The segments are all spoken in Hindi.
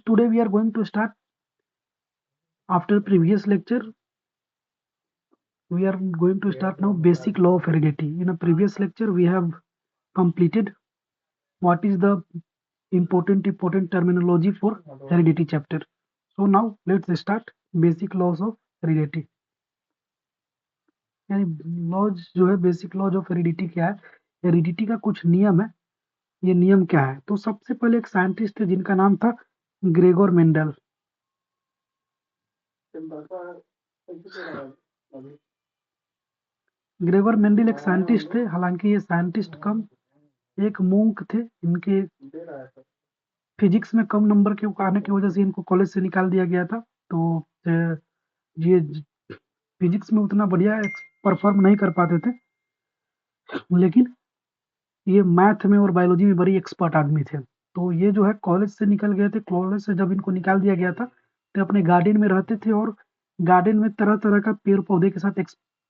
Today we are going to start. After previous lecture, we are going to start now basic law of heredity. In a previous lecture, we have completed what is the important terminology for heredity chapter. So now let's start basic laws of heredity. यानी लॉज जो है बेसिक लॉज ऑफ हेरिडिटी क्या है, हेरिडिटी का कुछ नियम है, ये नियम क्या है। तो सबसे पहले एक साइंटिस्ट थे जिनका नाम था ग्रेगोर मेंडल। ग्रेगोर मेंडल एक साइंटिस्ट थे, हालांकि ये साइंटिस्ट कम एक मूंख थे। इनके फिजिक्स में कम नंबर के आने की वजह से इनको कॉलेज से निकाल दिया गया था। तो ये फिजिक्स में उतना बढ़िया परफॉर्म नहीं कर पाते थे, लेकिन ये मैथ में और बायोलॉजी में बड़ी एक्सपर्ट आदमी थे। तो ये जो है कॉलेज से निकल गए थे। कॉलेज से जब इनको निकाल दिया गया था तो अपने गार्डन में रहते थे और गार्डन में तरह तरह का पेड़ पौधे के साथ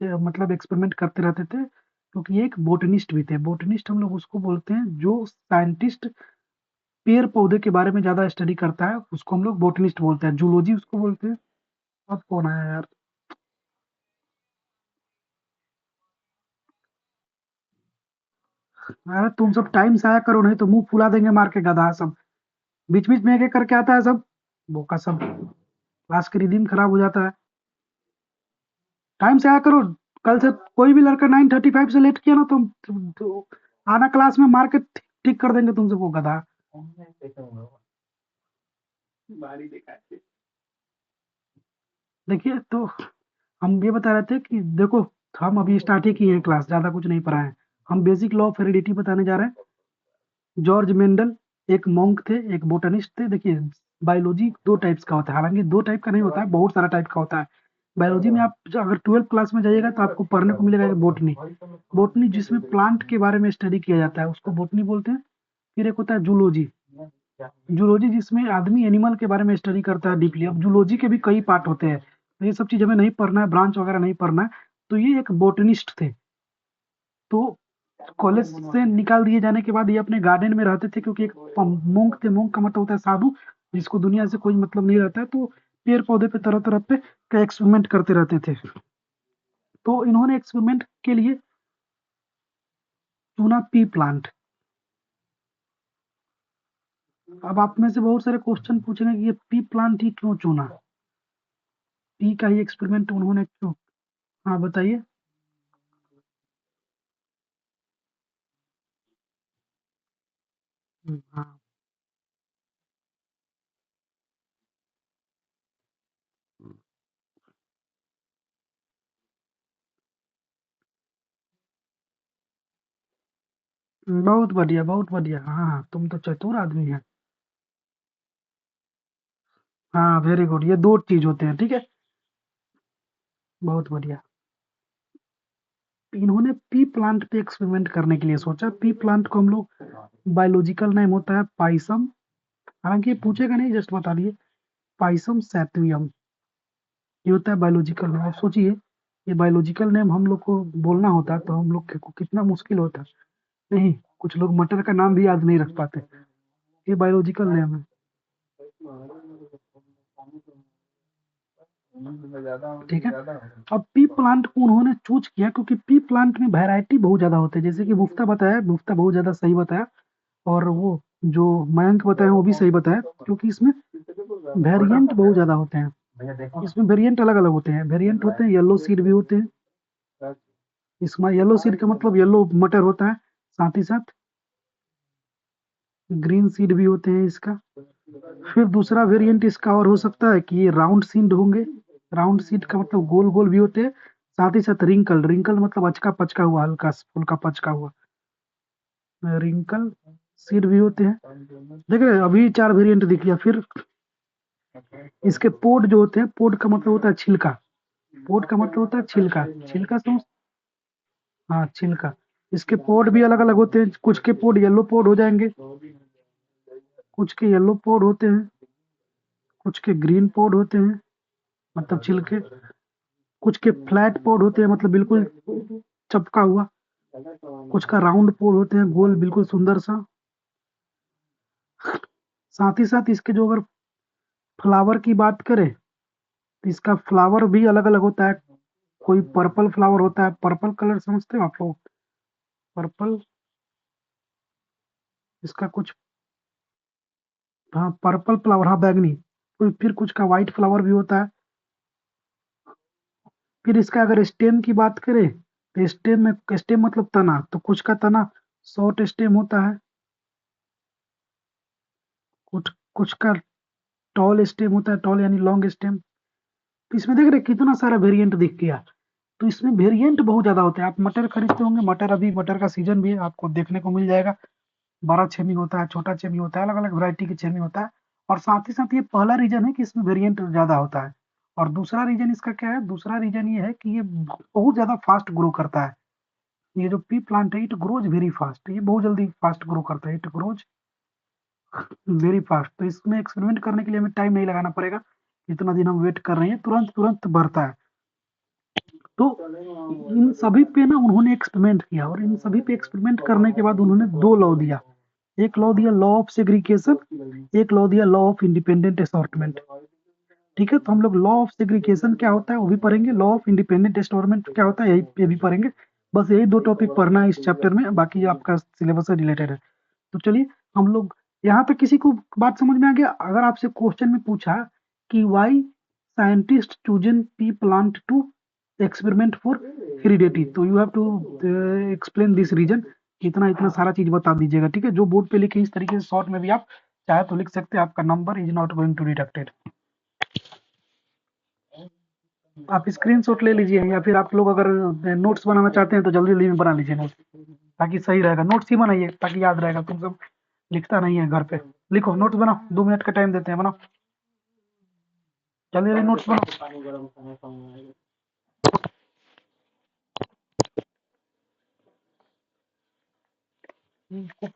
मतलब एक्सपेरिमेंट करते रहते थे, क्योंकि ये एक बोटनिस्ट भी थे। बोटनिस्ट हम लोग उसको बोलते हैं जो साइंटिस्ट पेड़ पौधे के बारे में ज्यादा स्टडी करता है, उसको हम लोग बोटनिस्ट बोलते हैं। जूलॉजी उसको बोलते हैं। अब कौन आया यार? अरे तुम सब टाइम से आया करो, नहीं तो मुंह फुला देंगे मार के गधा सब। बीच बीच में एक एक करके आता है सब, बोका सब। क्लास के रिदम खराब हो जाता है। टाइम से आया करो। कल से कोई भी लड़का 9:35 से लेट किया ना तो आना क्लास में मार के ठीक कर देंगे तुम सबको गधा। देखिए, तो हम ये बता रहे थे कि देखो, हम अभी स्टार्ट ही किए हैं क्लास, ज्यादा कुछ नहीं पढ़ाए हैं। हम बेसिक लॉ ऑफ हेरिडिटी बताने जा रहे हैं। जॉर्ज मेंडल एक मॉन्क थे, एक बोटनिस्ट थे। देखिए, बायोलॉजी दो टाइप्स का होता है, हालांकि दो टाइप का नहीं होता है, बहुत सारा टाइप का होता है। बायोलॉजी में आप अगर 12th क्लास में जाइएगा तो आपको पढ़ने को मिलेगा बोटनी। बोटनी जिसमें प्लांट के बारे में स्टडी किया जाता है, उसको बोटनी बोलते हैं। फिर एक होता है जूलॉजी। जूलॉजी जिसमें आदमी एनिमल के बारे में स्टडी करता है डीपली। अब जूलॉजी के भी कई पार्ट होते हैं, तो ये सब चीज हमें नहीं पढ़ना है, ब्रांच वगैरह नहीं पढ़ना है। तो ये एक बोटनिस्ट थे। तो कॉलेज से निकाल दिए जाने के बाद ये अपने गार्डन में रहते थे, क्योंकि एक मोंक थे। मोंक का मतलब होता है साधु, जिसको दुनिया से कोई मतलब नहीं रहता है। तो पेड़ पौधे पे तरह तरह पे का एक्सपेरिमेंट करते रहते थे। तो इन्होंने एक्सपेरिमेंट के लिए चुना पी प्लांट। अब आप में से बहुत सारे क्वेश्चन पूछेंगे कि ये पी प्लांट ही क्यों चुना, पी का ही एक्सपेरिमेंट उन्होंने क्यों। हाँ बताइए। हाँ, बहुत बढ़िया बहुत बढ़िया। हाँ हाँ, तुम तो चतुर आदमी है। हाँ वेरी गुड, ये दो चीज होते हैं, ठीक है। बहुत बढ़िया। इन्होंने पी प्लांट पे एक्सपेरिमेंट करने के लिए सोचा। पी प्लांट को हम लोग, बायोलॉजिकल नेम होता है पाइसम, हालांकि ये पूछेगा नहीं, जस्ट बता दिए। पाइसम सैटिवम, ये होता है बायोलॉजिकल नेम। आप सोचिए, ये बायोलॉजिकल नेम हम लोग को बोलना होता तो हम लोग को कितना मुश्किल होता। नहीं, कुछ लोग मटर का नाम भी याद नहीं रख पाते। ये बायोलॉजिकल नेम है, ठीक है। अब पी प्लांट को उन्होंने चूज किया क्योंकि पी प्लांट में वैरायटी बहुत ज्यादा होते हैं, जैसे कि मुफ्ता बताया, मुफ्ता बहुत ज्यादा सही बताया। और वो जो मयंक बताया वो भी सही बताया, क्योंकि इसमें वेरिएंट बहुत ज्यादा होते हैं। इसमें वेरिएंट अलग अलग होते हैं। वेरिएंट होते हैं, येलो सीड भी होते हैं। इसमें येलो सीड का मतलब येलो मटर होता है, साथ ही साथ ग्रीन सीड भी होते हैं इसका। फिर दूसरा वेरिएंट इसका और हो सकता है कि ये राउंड सीड होंगे। राउंड सीड का मतलब गोल गोल भी होते हैं, साथ ही साथ रिंकल, रिंकल मतलब अचका पचका हुआ, हल्का फुल्का पचका हुआ, रिंकल सीड भी होते हैं। देखिए अभी चार वेरिएंट दिख गया। फिर इसके पोड जो होते हैं, पोड का मतलब होता है छिलका। पोड का मतलब होता है छिलका, छिलका समझ। हाँ छिलका। इसके पोड भी अलग अलग होते हैं, कुछ के पोड येलो पोड हो जाएंगे, कुछ के येलो पोड होते हैं, कुछ के ग्रीन पोड होते हैं, मतलब छिलके। कुछ के फ्लैट पोड होते हैं, मतलब बिल्कुल चपका हुआ। कुछ का राउंड पोड होते हैं, गोल बिल्कुल सुंदर सा। साथ ही साथ इसके जो अगर फ्लावर की बात करें तो इसका फ्लावर भी अलग अलग होता है। कोई पर्पल फ्लावर होता है, पर्पल कलर समझते हो आप लोग? पर्पल, इसका कुछ, हाँ पर्पल फ्लावर, हाँ बैगनी। फिर कुछ का व्हाइट फ्लावर भी होता है। फिर इसका अगर स्टेम की बात करें तो स्टेम में, स्टेम मतलब तना, तो कुछ का तना शॉर्ट स्टेम होता है, कुछ कुछ का टॉल स्टेम होता है, टॉल यानी लॉन्ग स्टेम। तो इसमें देख रहे हैं कितना सारा वेरिएंट दिख गया। तो इसमें वेरिएंट बहुत ज्यादा होते हैं। आप मटर खरीदते होंगे, मटर अभी मटर का सीजन भी है, आपको देखने को मिल जाएगा। बड़ा छेमी होता है, छोटा छेमी होता है, अलग अलग वैरायटी की छेमी होता है। और साथ ही साथ ये पहला रीजन है कि इसमें वेरिएंट ज्यादा होता है। और दूसरा रीजन इसका क्या है? दूसरा रीजन ये है कि ये बहुत ज्यादा फास्ट ग्रो करता है। ये जो पी प्लांट है, इट ग्रोज वेरी फास्ट, ये बहुत जल्दी फास्ट ग्रो करता है, इट ग्रोज वेरी फास्ट। तो इसमें एक्सपेरिमेंट करने के लिए हमें टाइम नहीं लगाना पड़ेगा। जितना दिन हम वेट कर रहे हैं, तुरंत तुरंत बढ़ता है। तो इन सभी पे ना उन्होंने एक्सपेरिमेंट किया, और इन सभी पे एक्सपेरिमेंट करने के बाद उन्होंने दो लॉ दिया। एक लॉ दिया लॉ ऑफ सेग्रीगेशन, एक लॉ दिया लॉ ऑफ इंडिपेंडेंट असॉर्टमेंट। ठीक है, तो हम लोग लॉ ऑफ सेग्रीगेशन क्या होता है वो भी पढ़ेंगे, लॉ ऑफ इंडिपेंडेंट असॉर्टमेंट क्या होता है यही ये भी पढ़ेंगे। बस यही दो टॉपिक पढ़ना है इस चैप्टर में, बाकी आपका सिलेबस से रिलेटेड है। तो चलिए हम लोग, यहाँ पे किसी को बात समझ में आ गया? अगर आपसे क्वेश्चन में पूछा कि why scientist chosen pea plant to experiment for heredity, तो you have to explain this reason. इतना इतना सारा चीज बता दीजिएगा, ठीक है? जो बोर्ड पे लिखे इस तरीके से शॉर्ट में भी आप चाहे तो लिख सकते हैं। आपका number is not going to deducted. आप स्क्रीनशॉट ले लीजिए, या फिर आप लोग अगर नोट्स बनाना चाहते हैं तो जल्दी जल्दी में बना लीजिए नोट्स, ताकि सही रहेगा। नोट्स ही बनाइए ताकि याद रहेगा। तुम सब लिखता नहीं है घर पे, लिखो नोट्स बनाओ, 2 मिनट का टाइम देते हैं, बनाओ जल्दी जल्दी नोट्स बनाओ।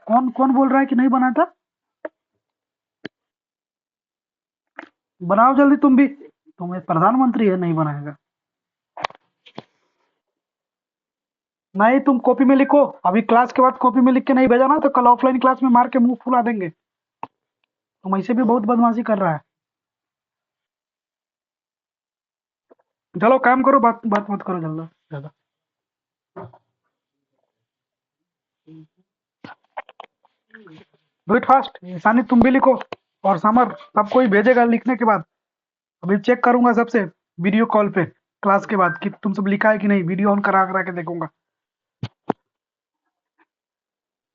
कौन कौन बोल रहा है कि नहीं बना था? बनाओ जल्दी तुम भी, तुम एक प्रधानमंत्री है, नहीं बनाएगा? नहीं, तुम कॉपी में लिखो। अभी क्लास के बाद कॉपी में लिख के नहीं भेजा ना तो कल ऑफलाइन क्लास में मार के मुंह फुला देंगे। तुम ऐसे भी बहुत बदमाशी कर रहा है। चलो काम करो, बात बात मत करो जल्दी ज्यादा। Do it fast. ईशानी तुम भी लिखो, और समर सब कोई भेजेगा लिखने के बाद। अभी चेक करूंगा सबसे वीडियो कॉल पे क्लास के बाद कि तुम सब लिखा है कि नहीं, वीडियो ऑन करा करा के देखूंगा।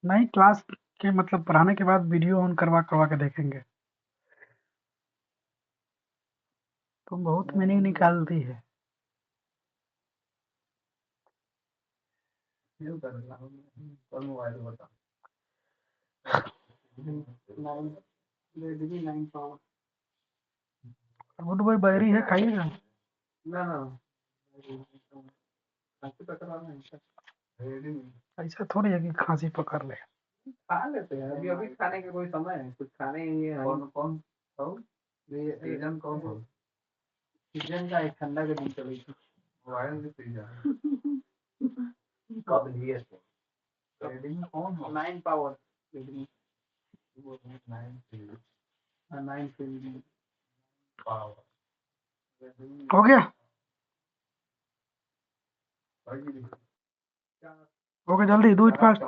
नहीं, क्लास के मतलब पढ़ाने के बाद वीडियो ऑन करवा करवा के देखेंगे। तुम बहुत मीनिंग निकालती है। गुड बॉय बैरी है, खाइएगा। ऐसा थोड़ी है कि खांसी पकड़ ले। खा लेते हैं, अभी अभी खाने का कोई समय है? कुछ खाने ही है। कौन कौन खाओ? ये सीजन कौन हो? सीजन का एक ठंडा के दिन चली थी। वायरल भी सीजन कब लिए थे? ट्रेडिंग में कौन हो? 9 पावर ट्रेडिंग। वो 9 ट्रेडिंग, 9 ट्रेडिंग पावर हो गया। हो गया, जल्दी डू इट फास्ट।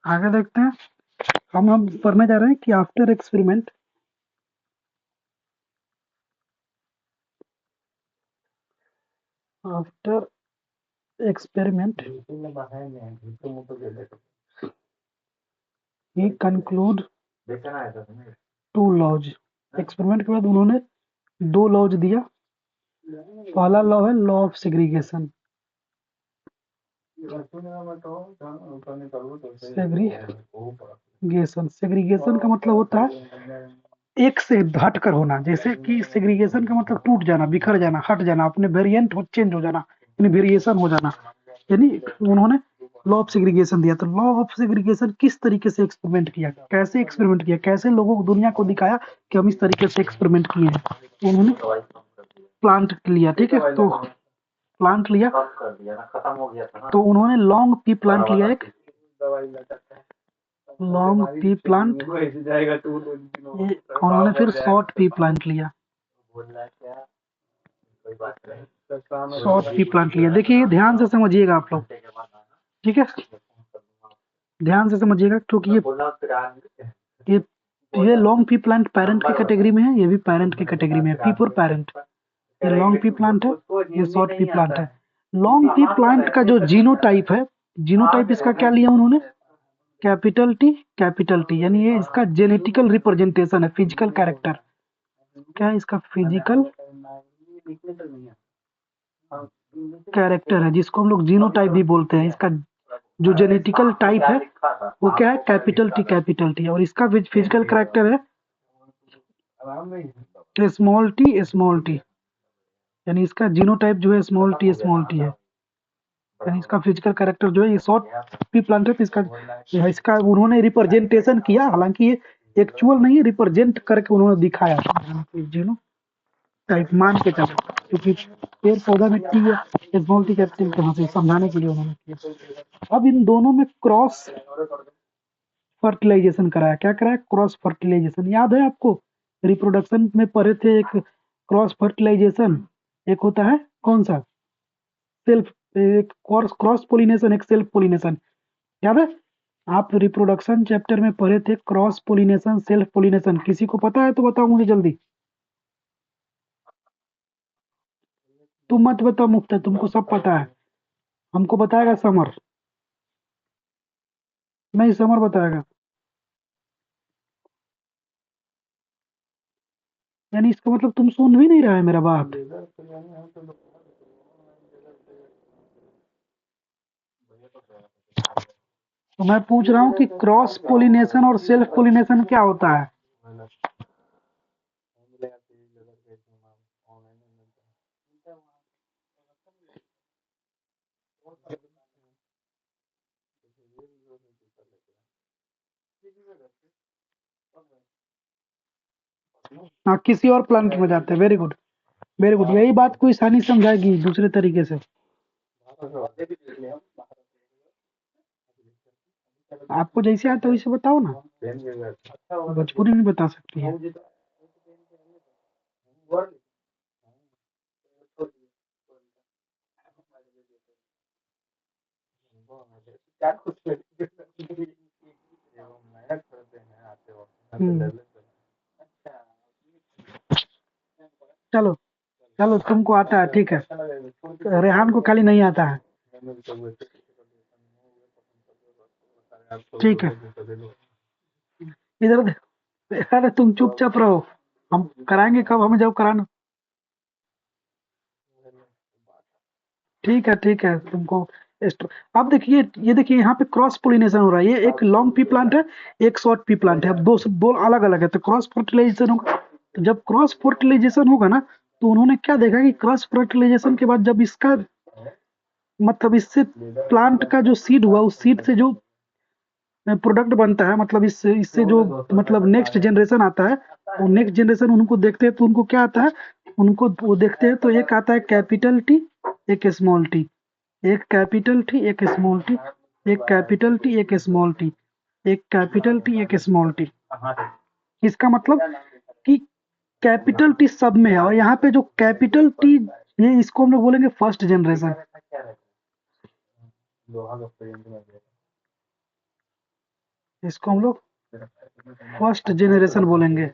आगे देखते हैं। हम पढ़ने जा रहे हैं कि आफ्टर एक्सपेरिमेंट, आफ्टर एक्सपेरिमेंट ही कंक्लूड 2 लॉज। एक्सपेरिमेंट के बाद उन्होंने 2 लॉज दिया। पहला लॉ है law of segregation. Segregation, segregation का मतलब होता है एक से हटकर होना। जैसे कि सेग्रीगेशन का मतलब टूट जाना, बिखर जाना, हट जाना, अपने वेरिएंट हो चेंज हो जाना, यानी वेरिएशन हो जाना। यानी उन्होंने लॉ ऑफ सेग्रीगेशन दिया। तो लॉ ऑफ सेग्रीगेशन किस तरीके से एक्सपेरिमेंट किया, कैसे एक्सपेरिमेंट किया, कैसे लोगों को, दुनिया को दिखाया कि हम इस तरीके से एक्सपेरिमेंट किए हैं, उन्होंने प्लांट लिया। ठीक है, तो प्लांट लिया, तो उन्होंने लॉन्ग पी प्लांट लिया, एक लॉन्ग पी प्लांट, उन्होंने फिर शॉर्ट पी प्लांट लिया, शॉर्ट पी प्लांट लिया। देखिए ध्यान से समझिएगा आप लोग, ठीक है, ध्यान से समझिएगा, क्योंकि ये लॉन्ग पी प्लांट पेरेंट की कैटेगरी में है, ये भी पेरेंट की कैटेगरी में है, पी फॉर पेरेंट। ये लॉन्ग पी प्लांट है, ये शॉर्ट पी प्लांट है। लॉन्ग पी प्लांट का जो जीनोटाइप है, जीनोटाइप इसका क्या लिया उन्होंने, कैपिटल टी, यानी ये इसका जेनेटिकल रिप्रेजेंटेशन है, फिजिकल कैरेक्टर। क्या है इसका फिजिकल कैरेक्टर है, जिसको हम लोग जीनोटाइप भी बोलते हैं। इसका जो जेनेटिकल टाइप है वो क्या है, कैपिटल टी, और इसका फिजिकल कैरेक्टर है स्मॉल टी, यानी इसका जीनोटाइप जो है स्मॉल टी है, यानी इसका फिजिकल कैरेक्टर जो है ये शॉर्ट पी प्लांट है। इसका उन्होंने रिप्रेजेंटेशन किया, हालांकि ये एक्चुअल नहीं है, रिप्रेजेंट करके उन्होंने दिखाया जीनो टाइप मान के चलो, क्योंकि पेड़ पौधा में टी है, स्मॉल टी कैपिटल कहाँ से, समझाने के लिए उन्होंने किया। अब इन दोनों में क्रॉस फर्टिलाइजेशन कराया, क्या कराया, क्रॉस फर्टिलाइजेशन। याद है आपको, रिप्रोडक्शन में पढ़े थे एक क्रॉस फर्टिलाइजेशन, एक होता है कौन सा, सेल्फ, एक क्रॉस पोलिनेशन, एक सेल्फ पोलिनेशन, याद है? आप रिप्रोडक्शन चैप्टर में पढ़े थे क्रॉस पोलिनेशन, सेल्फ पोलिनेशन। किसी को पता है तो बताओ मुझे जल्दी। तुम मत बताओ मुफ्ता, तुमको सब पता है। हमको बताएगा समर, नहीं समर बताएगा। यानी इसका मतलब तुम सुन भी नहीं रहा है मेरा बात। तो मैं पूछ रहा हूँ कि क्रॉस पोलिनेशन और सेल्फ पोलिनेशन क्या होता है। हाँ, किसी और प्लांट में जाते हैं। Very good, very good. यही बात को आसानी समझाएगी दूसरे तरीके से। आपको जैसे आता है वैसे बताओ ना, भोजपुरी में बता सकती है। चलो चलो, तुमको आता है, ठीक है, रेहान को खाली नहीं आता है, ठीक है। इधर अरे तुम चुपचाप रहो, हम कराएंगे कब, हमें जब कराना। ठीक है, तुमको अब देखिए, ये देखिए यहाँ पे क्रॉस पोलिनेशन हो रहा है। ये एक लॉन्ग पी प्लांट है, एक शॉर्ट पी प्लांट है। अब दो अलग अलग है, तो क्रॉस फर्टिलाइजेशन होगा। तो जब क्रॉस फर्टिलाइजेशन होगा ना, तो उन्होंने क्या देखा कि क्रॉस फर्टिलाइजेशन के बाद जब इसका मतलब इससे प्लांट का जो सीड हुआ, उस सीड से जो प्रोडक्ट बनता है, मतलब इससे इससे जो मतलब नेक्स्ट जनरेशन आता है, वो नेक्स्ट जनरेशन उनको देखते हैं तो उनको क्या आता है, उनको वो देखते हैं तो एक आता है कैपिटल टी, एक स्मॉल टी, एक कैपिटल टी, एक स्मॉल टी, एक कैपिटल टी, एक स्मॉल टी, एक कैपिटल टी, एक स्मॉल टी। इसका मतलब कि कैपिटल टी सब में है, और यहाँ पे जो कैपिटल टी, ये इसको हम लोग बोलेंगे फर्स्ट जनरेशन। इसको हम लोग फर्स्ट जनरेशन बोलेंगे।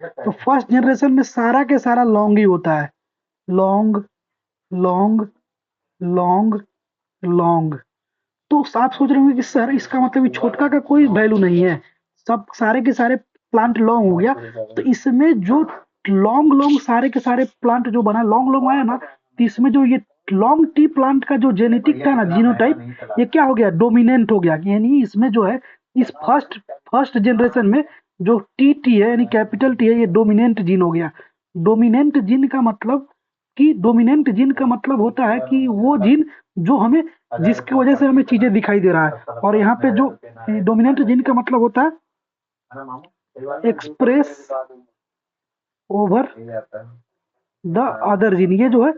तो फर्स्ट जनरेशन में सारा के सारा लॉन्ग ही होता है, लॉन्ग लॉन्ग लॉन्ग लॉन्ग। तो आप सोच रहे होंगे कि सर इसका मतलब ये छोटका का कोई वैल्यू नहीं है, सब सारे के सारे प्लांट लॉन्ग हो गया। तो इसमें जो लॉन्ग लॉन्ग सारे के सारे प्लांट जो बना लॉन्ग लॉन्ग आया ना, तो इसमें जो ये लॉन्ग टी प्लांट का जो जेनेटिक था ना, जीनोटाइप, ये क्या हो गया, डोमिनेंट हो गया। यानी इसमें जो है, इस फर्स्ट फर्स्ट जनरेशन में जो टी है, यानी कैपिटल टी है, ये डोमिनेंट जीन हो गया। डोमिनेंट जीन का मतलब कि डोमिनेंट जीन का मतलब होता है कि वो जीन जो हमें, जिसकी वजह से हमें चीजें दिखाई दे रहा है। और यहाँ पे जो डोमिनेंट जीन का मतलब होता है express over the other gene. ये जो है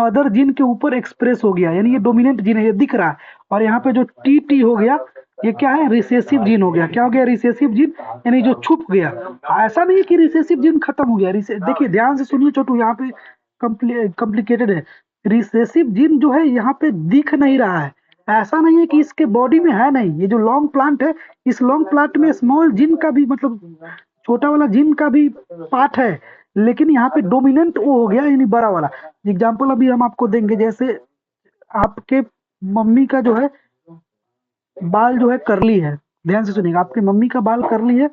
अदर जीन के ऊपर एक्सप्रेस हो गया, यानी ये डोमिनेंट जीन है, ये दिख रहा है। और यहाँ पे जो टी टी हो गया, ये क्या है, रिसेसिव जीन हो गया। क्या हो गया, रिसेसिव जीन, यानी जो छुप गया। ऐसा नहीं है कि रिसेसिव जीन खत्म हो गया। देखिए ध्यान से सुनिए छोटू, यहाँ पे कॉम्प्लिकेटेड है। रिसेसिव जीन जो है यहाँ पे दिख नहीं रहा है। ऐसा नहीं है कि इसके बॉडी में है नहीं। ये जो लॉन्ग प्लांट है, इस लॉन्ग प्लांट में स्मॉल जीन का भी, मतलब छोटा वाला जीन का भी पार्ट है, लेकिन यहाँ पे डोमिनेंट वो हो गया, यानी बड़ा वाला। एग्जाम्पल अभी हम आपको देंगे, जैसे आपके मम्मी का जो है बाल जो है करली है। ध्यान से सुनिएगा, आपकी मम्मी का बाल करली है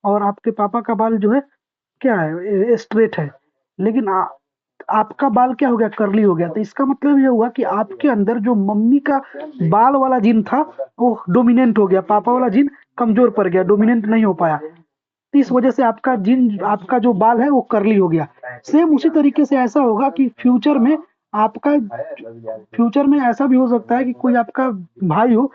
और आपके पापा का बाल जो है क्या है, स्ट्रेट है। लेकिन आपका बाल क्या हो गया, करली हो गया। तो इसका मतलब ये हुआ कि आपके अंदर जो मम्मी का बाल वाला जीन था वो डोमिनेंट हो गया, पापा वाला जीन कमजोर पड़ गया, डोमिनेंट नहीं हो पाया। तो इस वजह से आपका जीन, आपका जो बाल है वो करली हो गया। सेम उसी तरीके से ऐसा होगा कि आपका फ्यूचर में ऐसा भी हो सकता है कि कोई आपका भाई हो,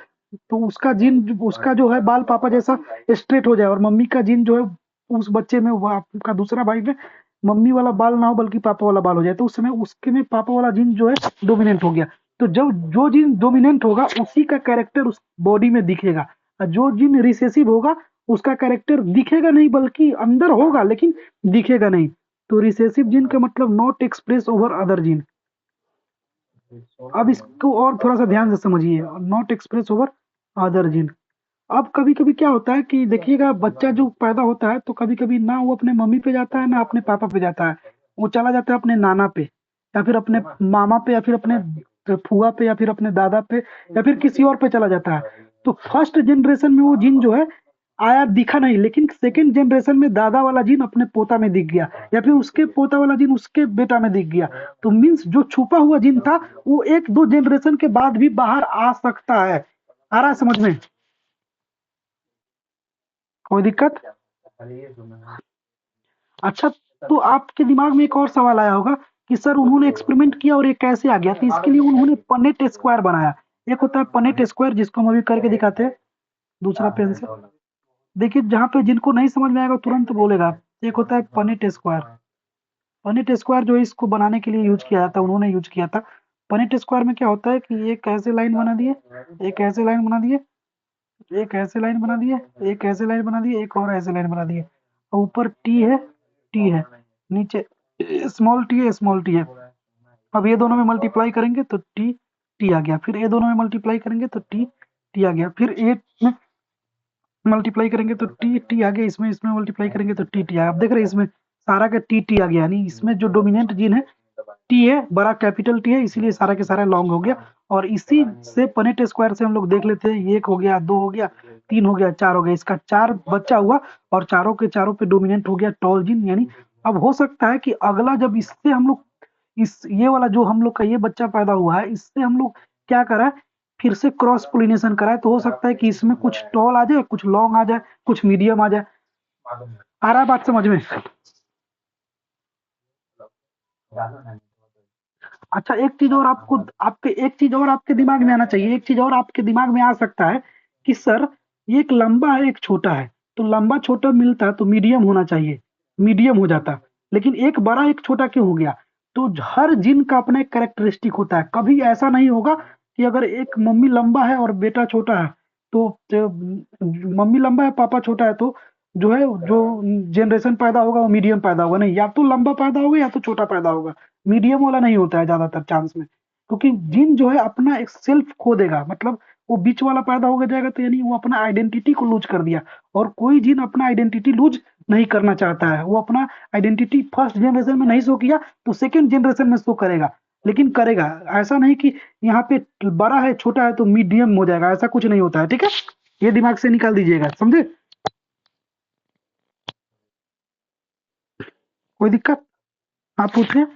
तो उसका जीन, उसका जो है बाल पापा जैसा स्ट्रेट हो जाए, और मम्मी का जीन जो है उस बच्चे में, वो आपका दूसरा भाई में मम्मी वाला बाल ना हो बल्कि पापा वाला बाल हो जाए, तो उस समय उसके में पापा वाला जीन जो है डोमिनेंट हो गया। तो जब जो जीन डोमिनेंट होगा उसी का कैरेक्टर उस बॉडी में दिखेगा, और जो जीन रिसेसिव होगा उसका कैरेक्टर दिखेगा नहीं, बल्कि अंदर होगा लेकिन दिखेगा नहीं। तो रिसेसिव जीन का मतलब not express over other gene. अब इसको और थोड़ा सा ध्यान से समझिए, not express over other gene. अब कभी कभी क्या होता है कि देखिएगा, बच्चा जो पैदा होता है तो कभी कभी ना वो अपने मम्मी पे जाता है ना अपने पापा पे जाता है, वो चला जाता है अपने नाना पे, या फिर अपने मामा पे, या फिर अपने फुआ पे, या फिर अपने दादा पे, या फिर किसी और पे चला जाता है। तो फर्स्ट जनरेशन में वो जीन जो है आया, दिखा नहीं, लेकिन सेकंड जनरेशन में दादा वाला जीन अपने पोता में दिख गया, या फिर उसके पोता वाला जीन उसके बेटा में दिख गया। तो मीन्स जो छुपा हुआ जीन था वो एक दो जनरेशन के बाद भी बाहर आ सकता है। आ रहा है समझ में, कोई दिक्कत? अच्छा, तो आपके दिमाग में एक और सवाल आया होगा कि सर उन्होंने एक्सपेरिमेंट किया और ये कैसे आ गया। तो इसके लिए उन्होंने पनेट स्क्वायर बनाया। एक होता है पनेट स्क्वायर, जिसको हम अभी करके दिखाते हैं दूसरा पेन से। देखिए, जहाँ पे जिनको नहीं समझ में आएगा तुरंत बोलेगा। एक होता है पनेट स्क्वायर। पनेट स्क्वायर जो है इसको बनाने के लिए यूज किया जाता है, उन्होंने यूज किया था। पनेट स्क्वायर में क्या होता है कि एक ऐसे लाइन बना दिए, एक ऐसे लाइन बना दिए, एक ऐसे लाइन बना दिए, एक ऐसे लाइन बना दिए, एक और ऐसे लाइन बना दिए, और ऊपर टी है, टी है, नीचे स्मॉल टी है, स्मॉल टी है। अब ये दोनों में मल्टीप्लाई करेंगे तो टी, टी आ गया। फिर ये दोनों में मल्टीप्लाई करेंगे तो टी, टी आ गया। फिर ए में मल्टीप्लाई करेंगे तो टी, टी आ गया। इसमें इसमें मल्टीप्लाई करेंगे तो टी, टी आया। आप देख रहे हैं इसमें सारा का टी, टी आ गया, यानी इसमें जो डोमिनेंट जीन है टी है, बड़ा कैपिटल टी है, इसीलिए सारा के सारा लॉन्ग हो गया। और इसी से पनेट स्क्वायर से हम लोग देख लेते हैं, एक हो गया, दो हो गया, तीन हो गया, चार हो गया। इसका चार बच्चा हुआ और चारों के चारों पे डोमिनेंट हो गया टॉल जीन, यानी अब हो सकता है कि अगला जब इससे हम लोग, इस ये वाला जो हम लोग का ये बच्चा पैदा हुआ है, इससे हम लोग क्या करा, फिर से क्रॉस पोलिनेशन कराए, तो हो सकता है कि इसमें कुछ टॉल आ जाए, कुछ लॉन्ग आ जाए, कुछ मीडियम आ जाए। आ रहा है बात समझ में? अच्छा, एक चीज और आपको, आपके एक चीज और आपके दिमाग में आना चाहिए, एक चीज और आपके दिमाग में आ सकता है कि सर ये एक लंबा है एक छोटा है, तो लंबा छोटा मिलता तो मीडियम होना चाहिए, मीडियम हो जाता, लेकिन एक बड़ा एक छोटा क्यों हो गया? तो हर जीन का अपना एक कैरेक्टरिस्टिक होता है। कभी ऐसा नहीं होगा कि अगर एक मम्मी लंबा है और बेटा छोटा है, तो मम्मी लंबा है पापा छोटा है, तो जो है जो जनरेशन पैदा होगा वो मीडियम पैदा होगा, नहीं, या तो लंबा पैदा होगा या तो छोटा पैदा होगा। मीडियम वाला नहीं होता है ज्यादातर चांस में, क्योंकि जीन जो है अपना एक सेल्फ खो देगा, मतलब वो बीच वाला पैदा हो जाएगा, तो यानी वो अपना आइडेंटिटी को लूज कर दिया। और कोई जीन अपना आइडेंटिटी लूज नहीं करना चाहता है, वो अपना आइडेंटिटी फर्स्ट जनरेशन में नहीं शो किया तो सेकेंड जनरेशन में शो करेगा, लेकिन करेगा। ऐसा नहीं कि यहाँ पे बड़ा है छोटा है तो मीडियम हो जाएगा, ऐसा कुछ नहीं होता है, ठीक है? ये दिमाग से निकाल दीजिएगा, समझे? कोई दिक्कत? आप पूछिए।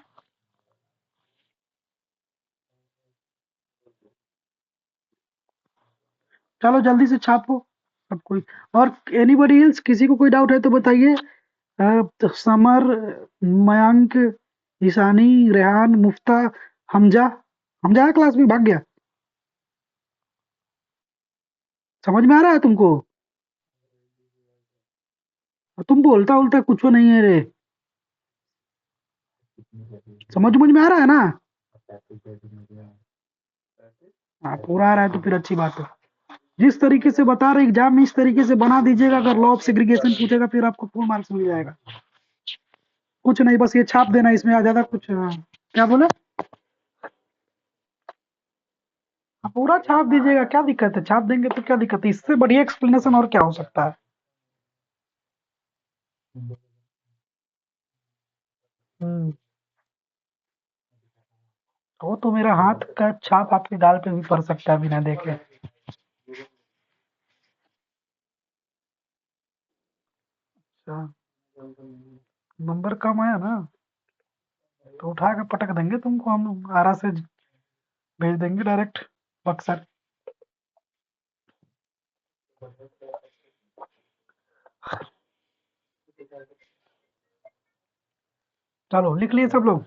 चलो जल्दी से छापो सब कोई। और एनीबॉडी एल्स, किसी को कोई डाउट है तो बताइए। तो समर, मयंक, ईशानी, रेहान, मुफ्ता, हमजा। हमजा है क्लास में, भाग गया? समझ में आ रहा है तुमको? तुम बोलता बोलता कुछ नहीं है रे। समझ समझ में आ रहा है ना? हाँ पूरा आ रहा है तो फिर अच्छी बात है। जिस तरीके से बता रहे एग्जाम में इस तरीके से बना दीजिएगा, अगर लॉ ऑफ सेग्रीगेशन पूछेगा फिर आपको फुल मार्क्स मिल जाएगा। कुछ नहीं, बस ये छाप देना इसमें ज्यादा कुछ। हाँ, क्या बोला? हाँ, पूरा छाप दीजिएगा, क्या दिक्कत है? छाप देंगे तो क्या दिक्कत है? इससे बढ़िया एक्सप्लेनेशन और क्या हो सकता है? हम्म। वो तो मेरा हाथ का छाप आपके गाल पे भी पड़ सकता है बिना देखे। अच्छा, नंबर कम आया ना तो उठा के पटक देंगे तुमको, हम आरा से भेज देंगे डायरेक्ट बक्सर। चलो लिख लिए सब लोग?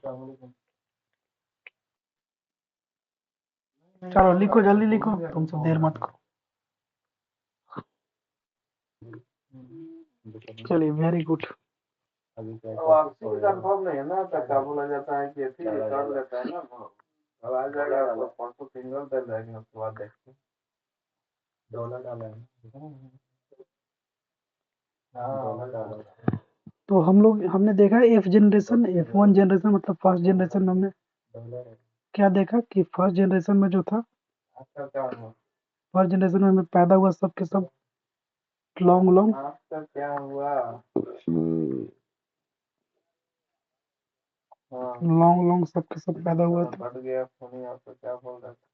चलो लिखो, जल्दी लिखो, तुम सब देर मत करो। चलिए, वेरी गुड। वापसी कंफर्म नहीं है ना, तो क्या बोला जाता है कि ऐसे ही कर लेता है ना, अब आ जाएगा तो परसों सिंगल दे जाएंगे, उसके बाद देखते डॉलर डाला है। हाँ, तो हम लोग हमने देखा एफ जनरेशन, F1 जनरेशन मतलब फर्स्ट जनरेशन में हमने क्या देखा कि फर्स्ट जनरेशन में जो था, आपका क्या हुआ? फर्स्ट जनरेशन में पैदा हुआ सब के सब लॉन्ग लॉन्ग, आपका क्या हुआ? हाँ, लॉन्ग लॉन्ग सब के सब पैदा हुआ था। बढ़ गया फोन, आपको क्या बोल रहा था?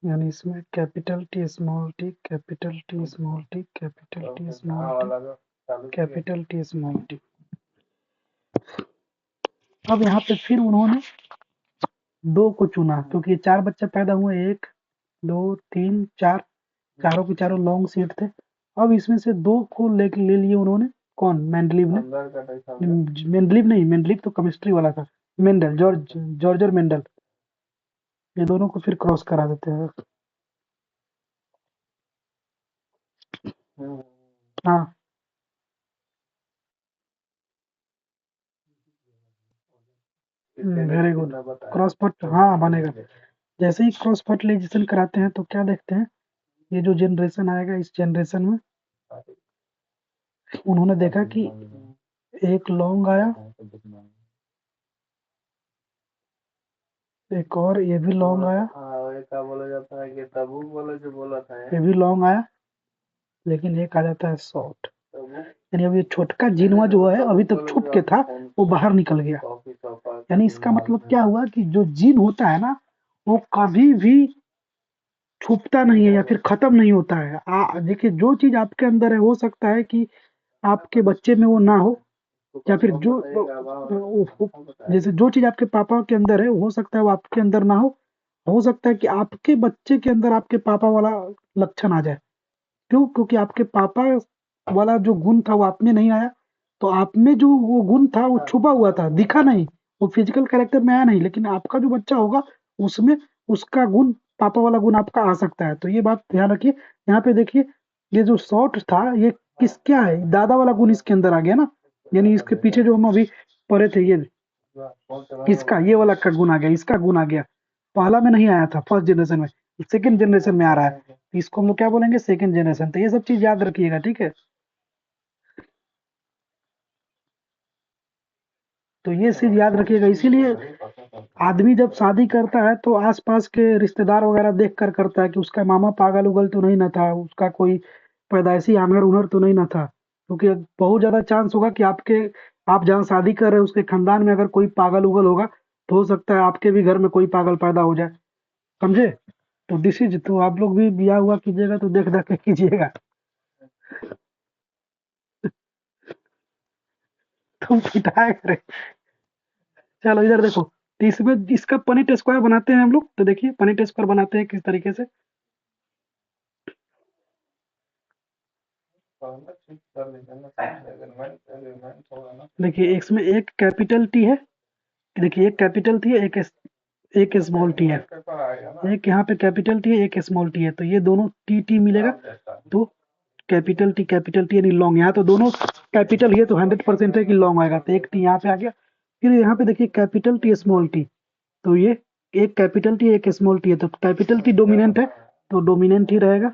यानी इसमें capital T small T, capital T small T, capital T small T, capital T small T. अब यहाँ पे फिर उन्होंने दो को चुना क्योंकि चार बच्चे पैदा हुए, एक दो तीन चार, चारों के चारों लॉन्ग सीट थे। अब इसमें से दो को ले लिए उन्होंने। कौन? मेंडलीव ने। मेंडलीव नहीं, मेंडलीव तो केमिस्ट्री वाला था। Mendel, जॉर्जर Mendel. ये दोनों को फिर क्रॉस करा देते हैं। हाँ, वेरी गुड। क्रॉस फर्ट, हाँ बनेगा। जैसे ही क्रॉस फर्टिलाइजेशन कराते हैं तो क्या देखते हैं, ये जो जनरेशन आएगा इस जनरेशन में उन्होंने देखा कि एक लॉन्ग आया, एक और ये भी लॉन्ग आया, ऐसा बोला जाता है कि तबू बोले जो बोला था ये भी लॉन्ग आया, लेकिन एक आ जाता है शॉर्ट। यानी अब ये छोटका जीनवा जो है अभी तक छुप के था, वो बाहर निकल गया। यानी इसका मतलब क्या हुआ कि जो जीन होता है ना, वो कभी भी छुपता नहीं है या फिर खत्म नहीं होता है। देखिए, जो चीज आपके अंदर है हो सकता है कि आपके बच्चे में वो ना हो, या फिर जो जैसे जो चीज आपके पापा के अंदर है हो सकता है वो आपके अंदर ना हो सकता है कि आपके बच्चे के अंदर आपके पापा वाला लक्षण आ जाए। क्यों? क्योंकि आपके पापा वाला जो गुण था वो आप में नहीं आया, तो आप में जो वो गुण था वो छुपा हुआ था, दिखा नहीं, वो फिजिकल कैरेक्टर में आया नहीं, लेकिन आपका जो बच्चा होगा उसमें उसका गुण, पापा वाला गुण आपका आ सकता है। तो ये बात ध्यान रखिए। यहाँ पे देखिए, ये जो शॉर्ट था ये किस क्या है, दादा वाला गुण इसके अंदर आ गया ना। यानी इसके पीछे जो हम अभी पढ़े थे, ये इसका ये वाला का गुण आ गया, इसका गुण आ गया। पहला में नहीं आया था फर्स्ट जनरेशन में, सेकंड जनरेशन में आ रहा है। तो इसको हम लोग क्या बोलेंगे? Second generation. तो ये सब चीज याद रखिएगा, ठीक है? तो ये चीज याद रखिएगा। इसीलिए आदमी जब शादी करता है तो आसपास के रिश्तेदार वगैरह देख कर करता है कि उसका मामा पागल उगल तो नहीं ना था, उसका कोई पैदाइशी आंगर उनर तो नहीं ना था। क्योंकि बहुत ज्यादा चांस होगा कि आप जहाँ शादी कर रहे हो उसके खानदान में अगर कोई पागल उगल होगा तो हो सकता है आपके भी घर में कोई पागल पैदा हो जाए। समझे? तो डिसीज तो आप लोग भी बिया हुआ कीजिएगा तो देख देख के कीजिएगा। तुम पिटाया करे। चलो इधर देखो, तो इसमें इसका पनीट स्क्वायर बनाते हैं हम लोग। तो देखिए पनीट स्क्वायर बनाते हैं किस तरीके से। देखिए इसमें एक कैपिटल टी है, देखिए एक कैपिटल टी है, एक स्मॉल टी है, एक यहाँ पे कैपिटल टी है, एक स्मॉल टी है, तो ये दोनों टी टी मिलेगा तो कैपिटल टी यानी लॉन्ग। यहाँ तो दोनों कैपिटल, ये तो 100% है कि लॉन्ग आएगा, तो एक टी यहाँ पे आ गया। फिर यहाँ पे देखिए कैपिटल टी स्मॉल टी, तो ये एक कैपिटल टी एक स्मॉल टी है, तो कैपिटल टी डोमिनेंट है, तो डोमिनेंट ही रहेगा।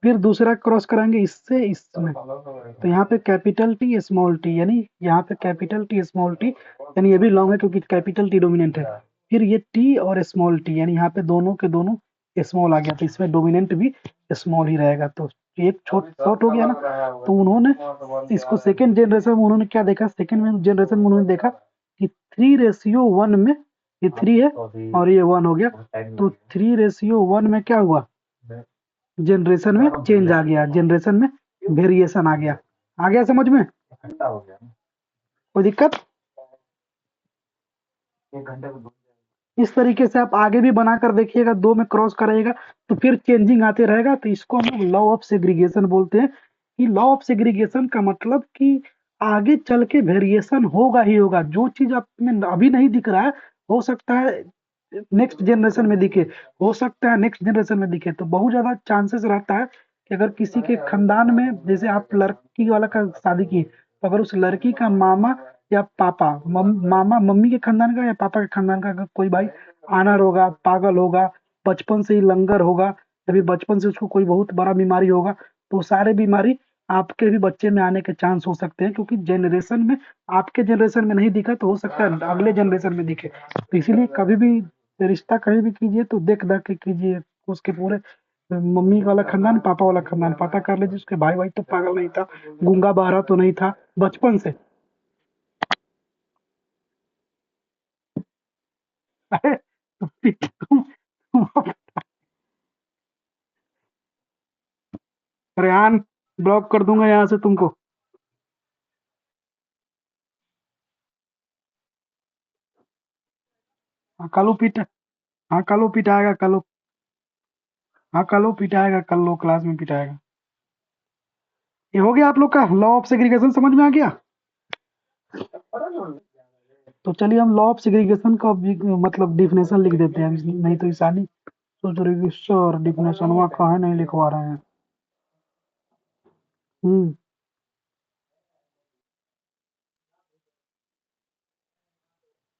फिर दूसरा क्रॉस कराएंगे इससे इसमें, तो यहाँ पे कैपिटल टी स्मॉल टी, यानी यहाँ पे कैपिटल टी स्मॉल टी, यानी ये भी लॉन्ग है क्योंकि कैपिटल टी डोमिनेंट है। फिर ये टी और स्मॉल टी, यानी यहाँ पे दोनों के दोनों स्मॉल आ गया, तो इसमें डोमिनेंट भी स्मॉल ही रहेगा। तो एक शॉर्ट हो गया ना। तो उन्होंने इसको सेकेंड जनरेशन में उन्होंने क्या देखा, सेकेंड जनरेशन में उन्होंने देखा कि 3:1 में, ये 3 है और ये 1 हो गया, तो 3:1 में क्या हुआ, जनरेशन में चेंज आ गया, जनरेशन में वेरिएशन आ गया समझ में, कोई दिक्कत। इस तरीके से आप आगे भी बनाकर देखिएगा, 2 में क्रॉस कराइएगा तो फिर चेंजिंग आते रहेगा। तो इसको हम लोग लॉ ऑफ सेग्रीगेशन बोलते हैं, कि लॉ ऑफ सेग्रीगेशन का मतलब कि आगे चल के वेरिएशन होगा ही होगा। जो चीज आप में अभी नहीं दिख रहा है, हो सकता है नेक्स्ट जनरेशन में दिखे, हो सकता है नेक्स्ट जनरेशन में दिखे। तो बहुत ज्यादा चांसेस रहता है कि अगर किसी के खानदान में, जैसे आप लड़की वाला का शादी की, तो अगर उस लड़की का मामा या पापा, मामा मम्मी के खानदान का या पापा के खानदान का अगर कोई भाई आनार होगा, पागल होगा, बचपन से ही लंगर होगा, या फिर बचपन से उसको कोई बहुत बड़ा बीमारी होगा, तो सारे बीमारी आपके भी बच्चे में आने के चांस हो सकते हैं, क्योंकि जनरेशन में, आपके जनरेशन में नहीं दिखा तो हो सकता है अगले जनरेशन में दिखे। तो इसीलिए कभी भी रिश्ता कहीं भी कीजिए तो देख दाख के कीजिए, उसके पूरे मम्मी वाला खानदान, पापा वाला खानदान पता कर लीजिए, उसके भाई भाई तो पागल नहीं था, गूंगा बहरा तो नहीं था बचपन से। अरे तुम रेहान, ब्लॉक कर दूंगा यहाँ से तुमको। हाँ कालू पीट, हाँ कालू पिटाएगा कल, हाँ कल वो पिटाएगा, कल लो क्लास में पिटाएगा। ये हो गया आप लोग का लॉ ऑफ सेग्रीगेशन, समझ में आ गया। तो चलिए हम लॉ ऑफ सेग्रीगेशन का मतलब डिफिनेशन लिख देते हैं, नहीं तो ईशानी सोच रही कि सर डिफिनेशन वहाँ कहाँ नहीं लिखवा रहे हैं। हम्म,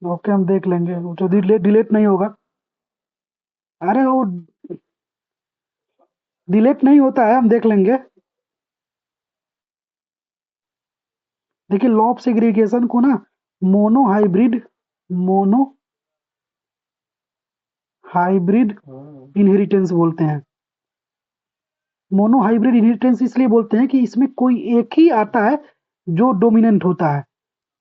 ओके हम देख लेंगे, वो तो डिलीट डिलीट नहीं होगा। अरे वो डिलीट नहीं होता है, हम देख लेंगे। देखिए लॉ ऑफ सेग्रीगेशन को ना मोनो हाइब्रिड इनहेरिटेंस बोलते हैं। मोनो हाइब्रिड इनहेरिटेंस इसलिए बोलते हैं कि इसमें कोई एक ही आता है जो डोमिनेंट होता है,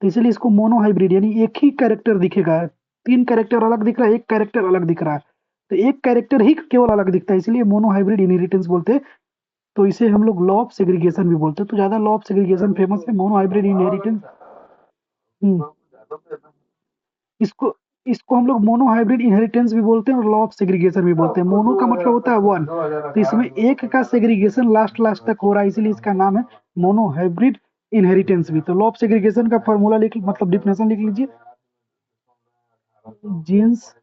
तो इसलिए इसको मोनो हाइब्रिड, यानी एक ही कैरेक्टर दिखेगा, 3 कैरेक्टर अलग दिख रहा है, एक कैरेक्टर अलग दिख रहा है, तो एक कैरेक्टर ही केवल अलग दिखता है, इसलिए मोनो हाइब्रिड इनहेरिटेंस बोलते हैं। तो इसे हम लोग लॉ ऑफ सेग्रीगेशन भी बोलते हैं। तो ज्यादा लॉ ऑफ सेग्रीगेशन फेमस है, मोनो हाइब्रिड इनहेरिटेंस। इसको इसको हम लोग मोनो हाइब्रिड इनहेरिटेंस भी बोलते हैं और लॉ ऑफ सेग्रीगेशन भी बोलते हैं। मोनो का मतलब होता है 1, तो इसमें एक का सेग्रीगेशन लास्ट लास्ट तक हो रहा है, इसीलिए इसका नाम है मोनो हाइब्रिड इनहेरिटेंस भी। तो लॉ ऑफ सेग्रीगेशन का फॉर्मूला लिख, मतलब डिफिनेशन लिख लीजिए। Genes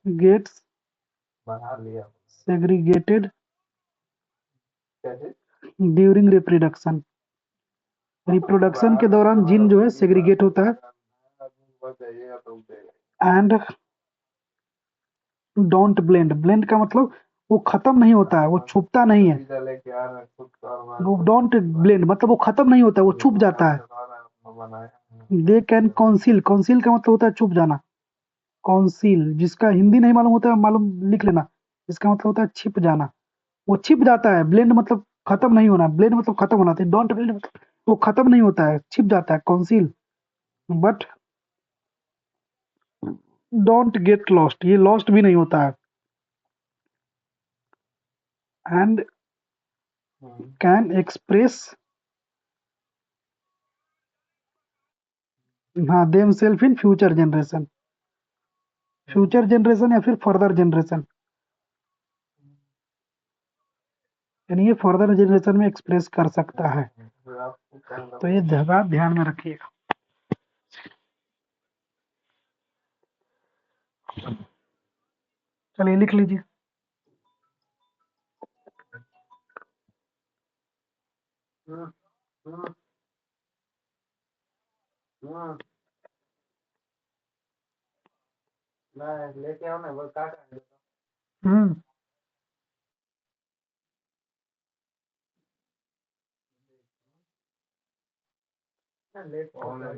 gets segregated during reproduction, reproduction के दौरान जीन जो है सेग्रीगेट होता है। एंड डोंट ब्लेंड, ब्लेंड का मतलब वो खत्म नहीं होता है, वो छुपता नहीं है। वो डोंट ब्लेंड मतलब वो खत्म नहीं होता है, वो छुप जाता है। दे कैन कॉन्सील, कॉन्सील का मतलब होता है छुप जाना, कॉन्सील, जिसका हिंदी नहीं मालूम होता है मालूम लिख लेना, इसका मतलब होता है छिप जाना, वो छिप जाता है। ब्लेंड मतलब खत्म नहीं होना, ब्लेंड मतलब खत्म होना, तो डोंट ब्लेंड मतलब वो खत्म नहीं होता है, छिप जाता है, council. But don't get lost, ये लॉस्ट भी नहीं होता है। एंड कैन एक्सप्रेस, हाँ them self in future generation, future generation या फिर फर्दर जनरेशन, यानी ये फर्दर जनरेशन में एक्सप्रेस कर सकता है। तो ये बात ध्यान में रखिएगा। चलिए लिख लीजिए। मैं लेके आओ ना वो काट हम्म ऑनलाइन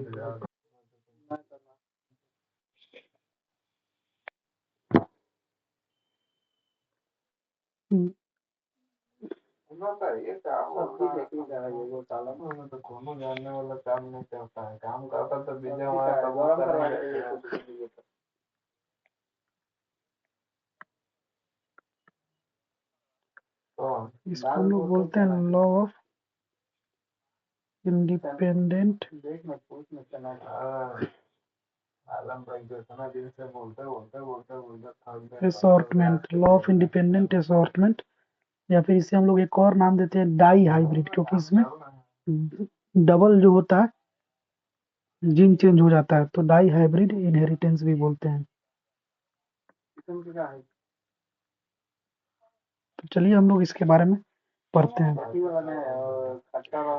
ये काम वो ताला में तो कोनो जानने वाला काम नहीं करता है, काम करता तो बीजे हमारा तब करने तो इसको हम लोग बोलते हैं लॉ ऑफ इंडिपेंडेंट देख मैं पूछ में चला आलम भाई जो इतना दिन से बोलते था assortment, law of independent assortment, या फिर इसे हम लोग एक और नाम देते हैं डाई हाइब्रिड, क्योंकि इसमें डबल जो होता है जीन चेंज हो जाता है, तो डाई हाइब्रिड इनहेरिटेंस भी बोलते हैं। तो चलिए हम लोग इसके बारे में पढ़ते हैं।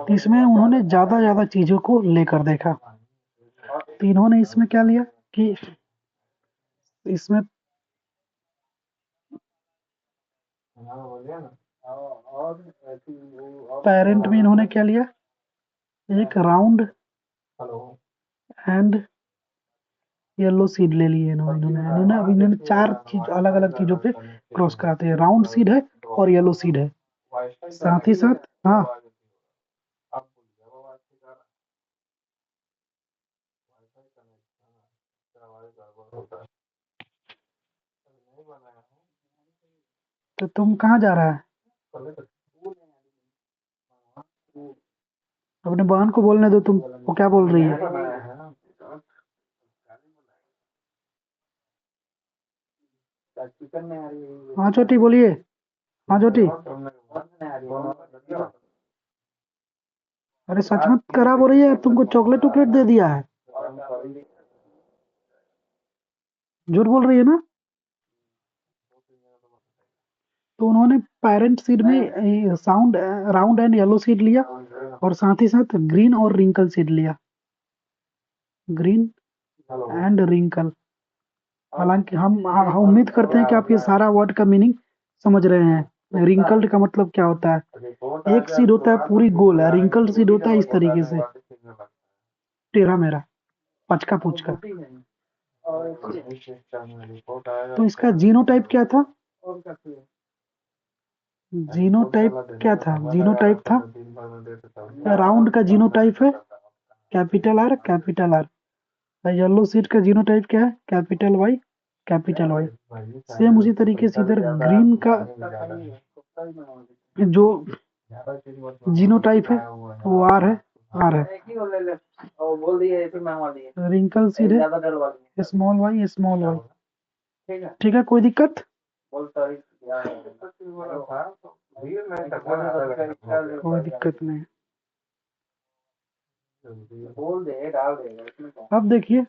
तो इसमें उन्होंने ज्यादा चीजों को लेकर देखा। तो इन्होंने इसमें क्या लिया कि इसमें पेरेंट में इन्होंने क्या लिया, एक राउंड एंड येलो सीड ले लिए इन्होंने 4 चीज अलग अलग चीजों पे क्रॉस कराते हैं। राउंड सीड है और येलो सीड है, साथ ही साथ हाँ तो तुम कहाँ जा रहा है? अपने बहन को बोलने दो, तुम वो क्या बोल रही है? हाँ छोटी बोलिए, हाँ छोटी। अरे सच में खराब हो रही है, तुमको चॉकलेट वॉकलेट दे दिया है? झूठ बोल रही है ना? तो उन्होंने पेरेंट सीड में sound round and yellow seed लिया और साथ ही साथ ग्रीन और रिंकल सीड लिया, ग्रीन एंड रिंकल। हालांकि हम उम्मीद करते हैं कि आप ये सारा वर्ड का मीनिंग समझ रहे हैं। रिंकल्ड का मतलब क्या होता है? एक सीड होता है पूरी गोल है, रिंकल्ड सीड होता है इस तरीके से टेढ़ा मेढ़ा पचका पुचका। तो इसका जीनोटाइप क्या था? जीनोटाइप क्या था? जीनोटाइप था राउंड का जीनोटाइप है capital R capital R. Yellow seed का जीनोटाइप क्या है? Capital Y capital Y. Same उसी तरीके से इधर ग्रीन का जो जीनोटाइप है वो आर है, आर है। रिंकल सीड है स्मॉल वाई, ठीक है कोई दिक्कत? कोई दिक्कत नहीं। अब देखिए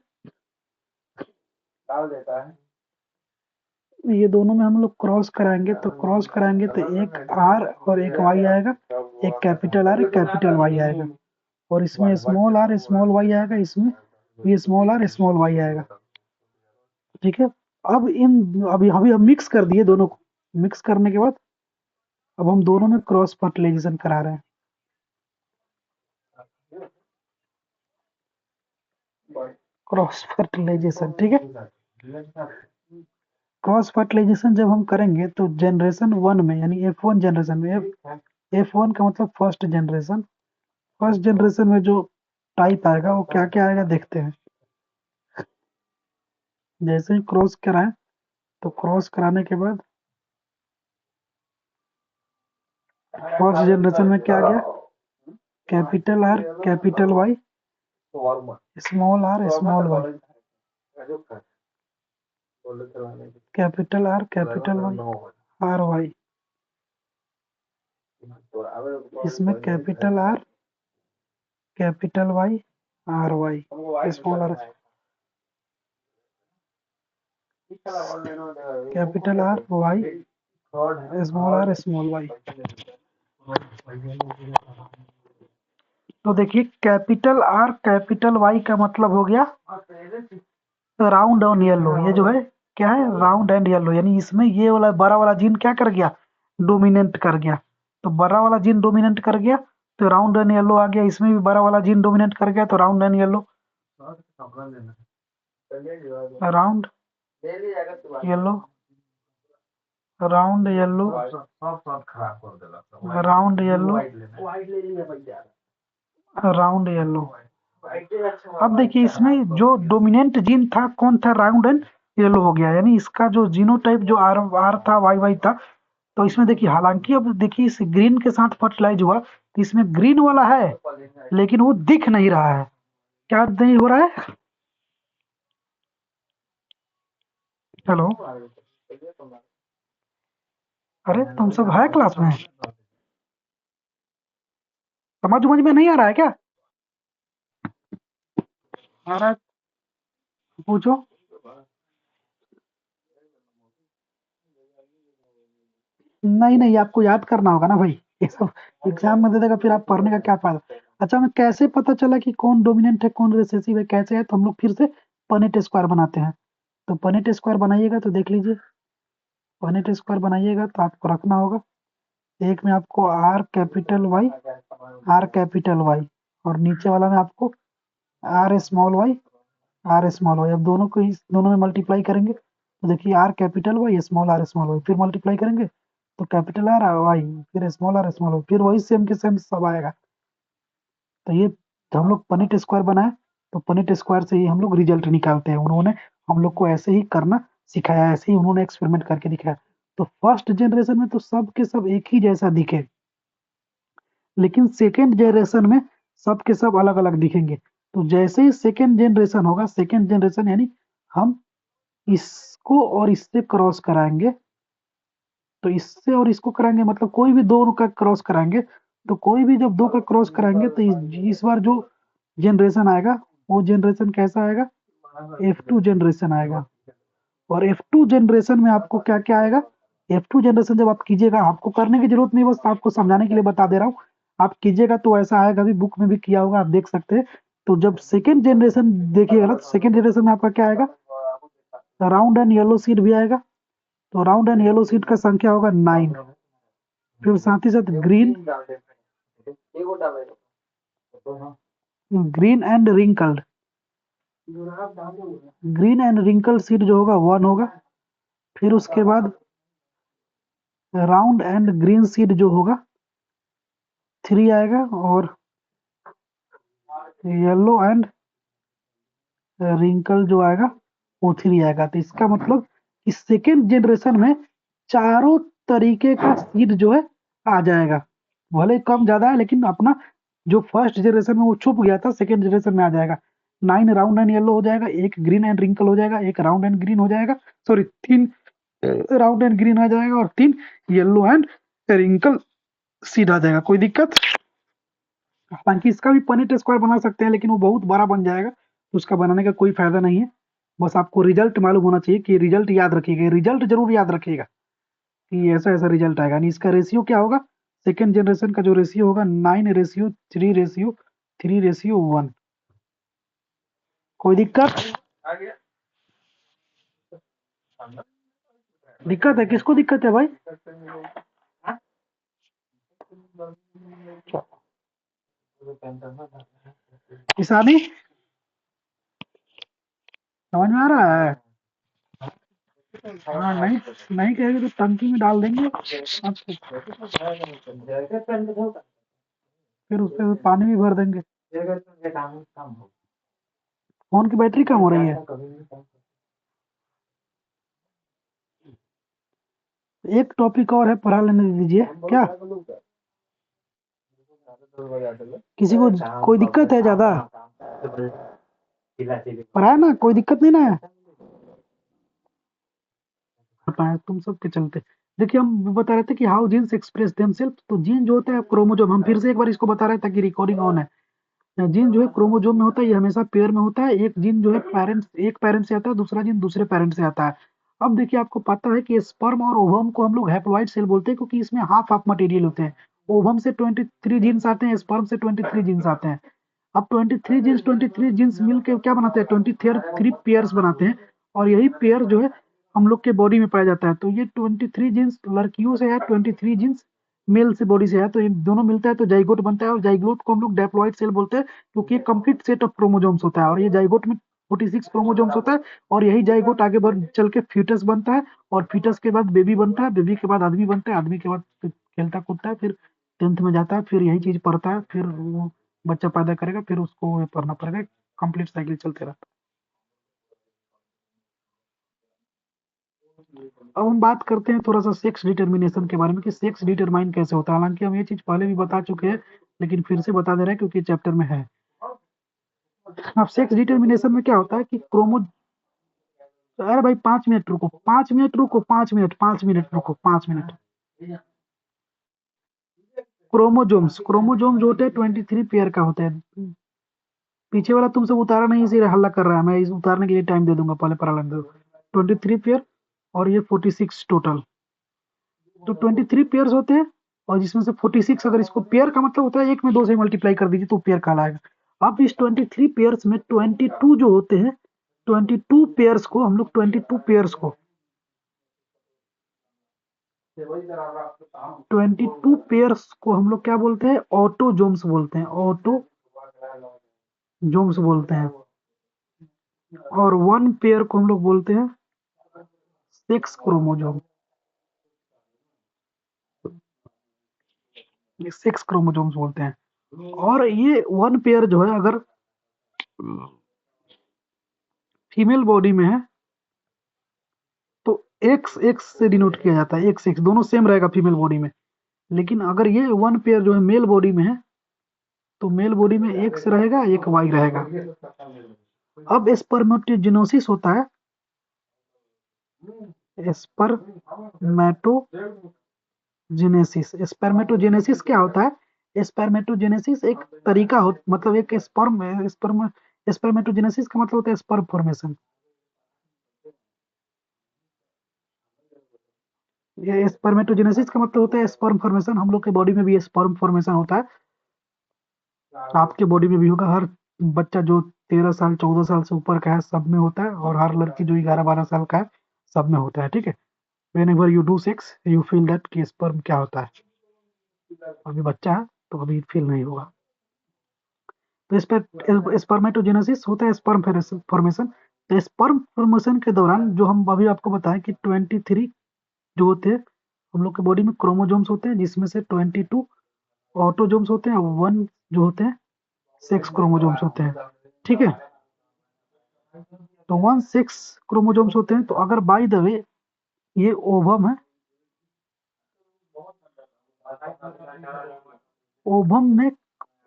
ये दोनों में हम लोग क्रॉस कराएंगे, तो क्रॉस कराएंगे तो एक आर और एक वाई आएगा, एक कैपिटल आर एक कैपिटल वाई आएगा, और इसमें स्मॉल आर स्मॉल वाई आएगा, इसमें भी स्मॉल आर स्मॉल वाई आएगा। ठीक है, अब इन अभी अभी हम मिक्स कर दिए दोनों को। मिक्स करने के बाद अब हम दोनों में क्रॉस फर्टिलाइजेशन करा रहे हैं। क्रॉस फर्टिलाइजेशन, ठीक है। क्रॉस फर्टिलाइजेशन जब हम करेंगे तो जनरेशन 1 में यानी F1 जनरेशन में, F1 का मतलब फर्स्ट जनरेशन, फर्स्ट जनरेशन में जो टाइप आएगा वो क्या क्या आएगा देखते हैं। जैसे ही क्रॉस कराएं तो क्रॉस कराने के बाद फर्स्ट जनरेशन में क्या आ गया? Capital R capital Y small R small Y, capital R capital Y R Y. इसमें capital R capital Y R Y small R, capital R Y small R small Y. तो देखिए कैपिटल आर कैपिटल वाई का मतलब हो गया राउंड ऑन येलो, ये जो है क्या है, राउंड एंड येलो, यानी इसमें ये वाला बड़ा वाला जीन क्या कर गया, डोमिनेंट कर गया। तो बड़ा वाला जीन डोमिनेंट कर गया तो राउंड एंड येलो आ गया, इसमें भी बड़ा वाला जीन डोमिनेट कर गया तो round and yellow, round yellow, round yellow, round yellow, round yellow. अब देखिए इसमें जो डोमिनेंट जीन था कौन था, राउंड एंड येलो हो गया, यानी इसका जो जीनोटाइप जो आर आर था वाई वाई था। तो इसमें देखिए, हालांकि अब देखिए इस ग्रीन के साथ फर्टिलाइज हुआ तो इसमें ग्रीन वाला है लेकिन वो दिख नहीं रहा है। क्या नहीं हो रहा है, हेलो, अरे तुम सब है क्लास में, समझ समझ में नहीं आ रहा है क्या, आ रहा है पूछो। नहीं नहीं, आपको याद करना होगा ना भाई, ये सब एग्जाम में दे देगा फिर आप पढ़ने का क्या फायदा। अच्छा, हमें कैसे पता चला कि कौन डोमिनेंट है कौन रिसेसिव है, कैसे है, तो हम लोग फिर से पनेट स्क्वायर बनाते हैं। तो पनेट स्क्वायर बनाइएगा तो देख लीजिए, पनेट स्क्वायर बनाइएगा तो आपको रखना होगा, एक में आपको R capital Y, R capital Y, और नीचे वाला में आपको R small Y, R small Y. अब दोनों को इस दोनों में मल्टीप्लाई करेंगे तो देखिए R capital Y small R small Y, फिर मल्टीप्लाई करेंगे तो कैपिटल आर वाई, फिर स्मॉल आर स्मॉल वाई, फिर वही सेम के सेम सब आएगा। तो ये हम लोग पनेट स्क्वायर बनाए, तो पनेट स्क्वायर से ही हम लोग रिजल्ट निकालते हैं। उन्होंने हम लोग को ऐसे ही करना सिखाया, ऐसे ही उन्होंने एक्सपेरिमेंट करके दिखाया। तो फर्स्ट जनरेशन में तो सब के सब एक ही जैसा दिखे, लेकिन सेकेंड जनरेशन में सब के सब अलग अलग दिखेंगे। तो जैसे ही सेकेंड जनरेशन होगा, सेकेंड जनरेशन यानी हम इसको और इससे क्रॉस कराएंगे, तो इससे और इसको कराएंगे मतलब कोई भी दो का क्रॉस कराएंगे, तो कोई भी जब दो का क्रॉस कराएंगे तो इस बार जो जनरेशन आएगा वो जनरेशन कैसा आएगा, F2 जनरेशन आएगा। और F2 जनरेशन में आपको क्या क्या आएगा, F2 जनरेशन जब आप कीजिएगा, आपको करने की जरूरत नहीं, बस आपको समझाने के लिए बता दे रहा हूँ, आप कीजिएगा तो ऐसा आएगा, अभी बुक में भी किया होगा, आप देख सकते हैं। तो जब सेकेंड जनरेशन देखिएगा ना, सेकेंड जनरेशन में आपका क्या आएगा, राउंड एंड येलो सीड भी आएगा। तो राउंड एंड येलो सीड का संख्या होगा 9, फिर साथ ही साथ green, green and wrinkled, green and wrinkled seed जो होगा 1 होगा। फिर उसके बाद राउंड एंड ग्रीन सीड जो होगा 3 आएगा, और येलो एंड रिंकल जो आएगा वो 3 आएगा। तो इसका मतलब कि सेकेंड जनरेशन में चारों तरीके का सीड जो है आ जाएगा, भले कम ज्यादा है लेकिन अपना जो फर्स्ट जनरेशन में वो छुप गया था सेकेंड जनरेशन में आ जाएगा। 9 राउंड एंड येलो हो जाएगा, एक ग्रीन एंड रिंकल हो जाएगा, एक राउंड एंड ग्रीन हो जाएगा, सॉरी 3 राउंड एंड ग्रीन आ जाएगा, और 3 येलो एंड रिंकल सीड आ जाएगा। कोई दिक्कत, हालांकि इसका भी पनीर स्क्वायर बना सकते हैं लेकिन वो बहुत बड़ा बन जाएगा, तो उसका बनाने का कोई फायदा नहीं है। बस आपको रिजल्ट मालूम होना चाहिए कि रिजल्ट याद रखिएगा, रिजल्ट जरूर याद रखिएगा कि ऐसा ऐसा रिजल्ट आएगा। नहीं, इसका रेशियो क्या होगा, सेकेंड जनरेशन का जो रेशियो होगा 9:3:3:1। कोई दिक्कत, दिक्कत है, किसको दिक्कत है भाई, किसानी समझ में आ रहा है। हाँ, नहीं नहीं कहेगी तो टंकी में डाल देंगे आपको, फिर उससे पानी भी भर देंगे। फोन की बैटरी कम हो रही है, एक टॉपिक और है, पढ़ा लेने दीजिए क्या, किसी को कोई दिक्कत है ज्यादा, पढ़ाए ना, कोई दिक्कत नहीं ना है, बताए तुम सब के चलते। देखिए हम बता रहे थे कि हाउ जीन्स एक्सप्रेस देमसेल्फ, तो जीन जो होता है क्रोमोजोम, हम फिर से एक बार इसको बता रहे थे ताकि रिकॉर्डिंग ऑन है। जीन जो है क्रोमोजोम में होता है, ये हमेशा पेयर में होता है, एक जीन जो है पेरेंट्स, एक पेरेंट से आता है, दूसरा जीन दूसरे पेरेंट से आता है। अब देखिए आपको पता है कि स्पर्म और ओवम को हम लोग हैप्लॉइड सेल बोलते हैं क्योंकि इसमें हाफ हाफ मटेरियल होते हैं। ओवम से 23 जीन्स आते हैं, स्पर्म से 23 जीन्स आते हैं। अब 23 जीन्स मिलके क्या बनाते हैं, 23 पेयर्स बनाते हैं, और यही पेयर जो है हम लोग के बॉडी में पाया जाता है। तो ये 23 जीन्स लड़कियों से है, 23 जीन्स मेल से बॉडी से है। तो ये दोनों मिलता है तो जाइगोट बनता है, और जाइगोट को हम लोग डिप्लॉइड सेल बोलते हैं, क्योंकि ये कंप्लीट सेट ऑफ क्रोमोसोम्स होता है, और ये जाइगोट में 46 क्रोमोसोम्स होता है, और यही जाइगोट आगे बढ़ चल के फीटस बनता है, और फीटस के बाद बेबी बनता है, बेबी के बाद आदमी बनता है, आदमी के बाद फिर खेलता कूदता है, फिर 10th में जाता है, फिर यही चीज पढ़ता है, फिर वो बच्चा पैदा करेगा, फिर उसको ये पढ़ना पड़ेगा, कंप्लीट साइकिल चलते रहता है। अब हम बात करते हैं थोड़ा सा सेक्स डिटर्मिनेशन के बारे में, कि सेक्स डिटरमाइन कैसे होता है। हालांकि हम ये चीज पहले भी बता चुके हैं, लेकिन फिर से बता दे रहे हैं क्योंकि चैप्टर में है। अब सेक्स डिटर्मिनेशन में क्या होता है कि क्रोमो, अरे भाई 5 मिनट रुको, 5 मिनट रुको, 5 मिनट, 5 मिनट रुको, 5 मिनट। क्रोमोजोम्स, क्रोमोजोम जो होते हैं 23 पेयर का होता है। पीछे वाला तुमसे उतारा नहीं, इसीलिए हल्ला कर रहा है। मैं इस उतारने के लिए टाइम दे दूंगा, पहले पढ़ा लेने दो। 23 पेयर, और ये 46 टोटल। तो 23 पेयर्स होते हैं, और जिसमें से 46, अगर इसको पेयर का मतलब होता है एक में 2 से मल्टीप्लाई कर दीजिए तो पेयर कहलाएगा। अब इस 23 पेयर्स में 22 जो होते हैं, 22 पेयर्स को हम लोग 22 पेयर्स को 22 पेयर्स को हम लोग क्या बोलते हैं? ऑटोजोम्स बोलते हैं, ऑटोजोम्स बोलते हैं। और 1 पेयर को हम लोग बोलते हैं सेक्स क्रोमोजोम, ये सेक्स क्रोमोजोम्स बोलते हैं। और ये 1 पेयर जो है, अगर फीमेल बॉडी में है तो एक्स एक्स से डिनोट किया जाता है, एक्स एक्स दोनों सेम रहेगा फीमेल बॉडी में। लेकिन अगर ये 1 पेयर जो है मेल बॉडी में है, तो मेल बॉडी में एक्स रहेगा, एक वाई रहेगा। अब स्पर्मेटोजेनेसिस होता है, स्पर्मेटोजेनेसिस क्या होता है? स्पर्मेटोजेनेसिस एक तरीका हो, मतलब एक स्पर्मेटोजेनेसिस का मतलब होता है स्पर्म फॉर्मेशन। ये स्पर्मेटोजेनेसिस का मतलब होता है स्पर्म फॉर्मेशन। हम लोग के बॉडी में भी स्पर्म फॉर्मेशन होता है, आपके बॉडी में भी होगा। हर बच्चा जो 13 साल 14 साल से ऊपर का है सब में होता है, और हर लड़की जो 11 12 साल का है सब में होता है, ठीक है। whenever you do sex you feel that कि स्पर्म क्या होता है। अभी बच्चा है तो अभी फील नहीं होगा। तो इस पर स्पर्मेटोजेनेसिस होता है स्पर्म फॉर्मेशन। तो स्पर्म फॉर्मेशन के दौरान जो हम अभी आपको बताएं कि 23 जो होते हैं हम लोग के बॉडी में क्रोमोजोम्स होते हैं, जिसमें से 22 ऑटोजोम्स होते हैं, और 1 जो होते हैं सेक्स क्रोमोजोम्स होते हैं, ठीक है। तो 1 सेक्स क्रोमोजोम्स होते हैं। तो अगर बाय द वे ये ओवम है, ओवम में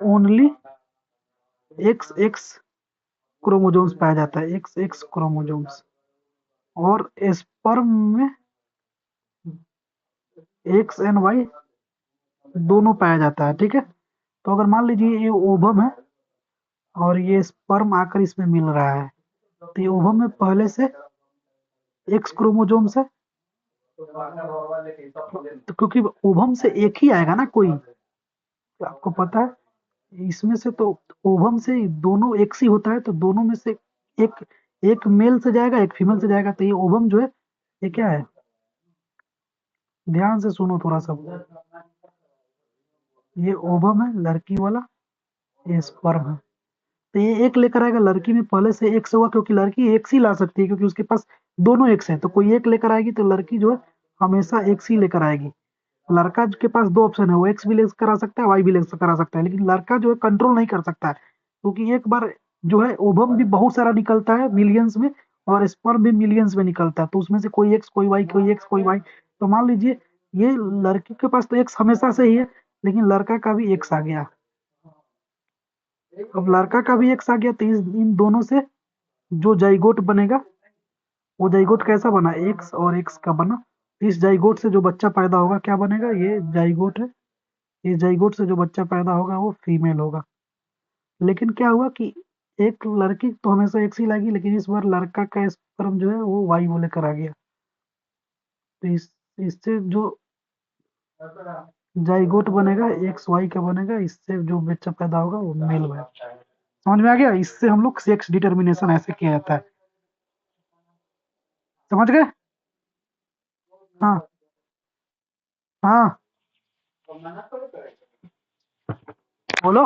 ओनली एक्स एक्स क्रोमोजोम्स पाया जाता है, एक्स एक्स क्रोमोजोम्स। और स्पर्म में एक्स एंड वाई दोनों पाया जाता है, ठीक है। तो अगर मान लीजिए ये ओवम है और ये स्पर्म आकर इसमें मिल रहा है, तो ये ओवम में पहले से एक्स क्रोमोजोम्स है, तो क्योंकि ओवम से एक ही आएगा ना कोई, तो आपको पता है इसमें से तो ओवम से दोनों एक्स ही होता है, तो दोनों में से एक एक मेल से जाएगा, एक फीमेल से जाएगा। तो ये ओवम जो है ये क्या है? ध्यान से सुनो थोड़ा सा। ये ओवम है लड़की वाला, ये स्पर्म है। तो ये एक लेकर आएगा, लड़की में पहले से एक्स होगा, क्योंकि लड़की एक्स ही ला सकती है, क्योंकि उसके पास दोनों एक्स है। तो कोई एक लेकर आएगी तो लड़की जो है हमेशा एक्स ही लेकर आएगी। लड़का के पास 2 ऑप्शन है, वो एक्स भी लेकर आ सकता है, वाई भी लेकर आ सकता है, लेकिन लड़का जो है कंट्रोल नहीं कर सकता है, क्योंकि एक बार जो है ओवम भी बहुत सारा निकलता है मिलियंस में, और स्पर्म भी मिलियंस में निकलता है। तो उसमें से कोई एक्स कोई वाई, कोई एक्स कोई वाई। तो मान लीजिए ये लड़की के पास तो एक्स हमेशा से ही है, लेकिन लड़का का भी एक्स आ गया। अब लड़का का भी एक्स आ गया, तो इन दोनों से जो जाइगोट बनेगा, वो जाइगोट कैसा बना? एक्स और एक्स का बना। इस जाइगोट से जो बच्चा पैदा होगा क्या बनेगा? ये जाइगोट है। इस जाइगोट से जो बच्चा पैदा होगा वो फीमेल होगा। लेकिन क्या हुआ कि एक लड़की तो हमेशा एक्स ही लाएगी, लेकिन इस बार लड़का का स्पर्म जो है वो वाई वो लेकर आ गया। तो इससे जो जाइगोट बनेगा एक्स वाई का बनेगा, इससे जो बच्चा पैदा होगा वो मेल होगा। समझ में आ गया? इससे हम लोग सेक्स डिटर्मिनेशन ऐसे किया जाता है, समझ गए? हाँ हाँ बोलो।